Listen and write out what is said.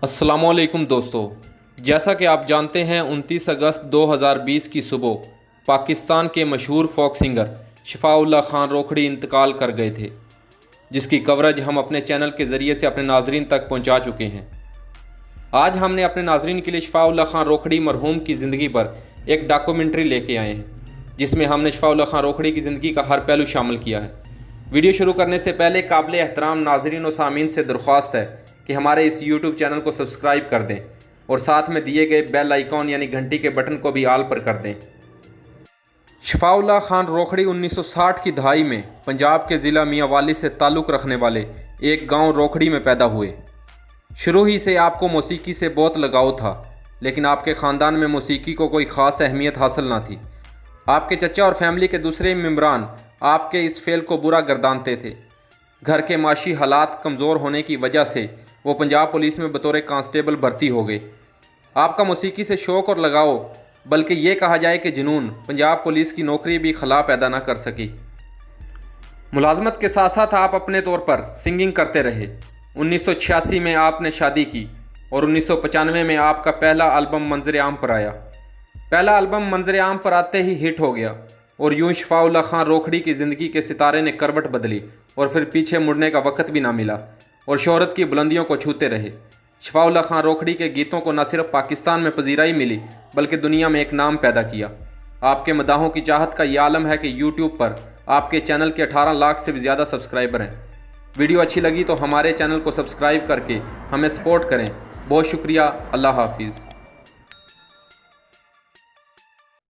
अस्सलाम वालेकुम दोस्तों, जैसा कि आप जानते हैं 29 अगस्त 2020 की सुबह पाकिस्तान के मशहूर फोक सिंगर शफाउल्लाह खान रोखड़ी इंतकाल कर गए थे, जिसकी कवरेज हम अपने चैनल के ज़रिए से अपने नाजरीन तक पहुंचा चुके हैं। आज हमने अपने नाजरीन के लिए शफाउल्लाह खान रोखड़ी मरहूम की ज़िंदगी पर एक डॉक्यूमेंट्री लेके आए हैं, जिसमें हमने शफाउल्लाह खान रोखड़ी की ज़िंदगी का हर पहलू शामिल किया है। वीडियो शुरू करने से पहले काबिल एहतराम नाजरीन और सामीन से दरख्वास्त है कि हमारे इस YouTube चैनल को सब्सक्राइब कर दें और साथ में दिए गए बेल आइकॉन यानी घंटी के बटन को भी आल पर कर दें। शफाउल्लाह खान रोखड़ी 1960 की दहाई में पंजाब के ज़िला मियांवाली से ताल्लुक़ रखने वाले एक गांव रोखड़ी में पैदा हुए। शुरू ही से आपको मौसीकी से बहुत लगाव था, लेकिन आपके ख़ानदान में मौसीकी को कोई ख़ास अहमियत हासिल ना थी। आपके चचा और फैमिली के दूसरे मेम्बरान आपके इस फेल को बुरा गर्दानते थे। घर के माशी हालात कमज़ोर होने की वजह से वो पंजाब पुलिस में बतौर कांस्टेबल भर्ती हो गए। आपका मौसीकी से शौक़ और लगाव, बल्कि ये कहा जाए कि जुनून, पंजाब पुलिस की नौकरी भी खला पैदा ना कर सकी। मुलाजमत के साथ साथ आप अपने तौर पर सिंगिंग करते रहे। 1986 में आपने शादी की और 1995 में आपका पहला एल्बम मंजर आम पर आया। पहला एल्बम मंजर आम पर आते ही हिट हो गया और यूं शफाउल्लाह खान रोखड़ी की ज़िंदगी के सितारे ने करवट बदली और फिर पीछे मुड़ने का वक्त भी ना मिला और शोहरत की बुलंदियों को छूते रहे। शफाउल्लाह खान रोखड़ी के गीतों को न सिर्फ पाकिस्तान में पजीराई मिली, बल्कि दुनिया में एक नाम पैदा किया। आपके मदाहों की चाहत का ये आलम है कि यूट्यूब पर आपके चैनल के 18 लाख से भी ज़्यादा सब्सक्राइबर हैं। वीडियो अच्छी लगी तो हमारे चैनल को सब्सक्राइब करके हमें सपोर्ट करें। बहुत शुक्रिया। अल्लाह हाफिज़।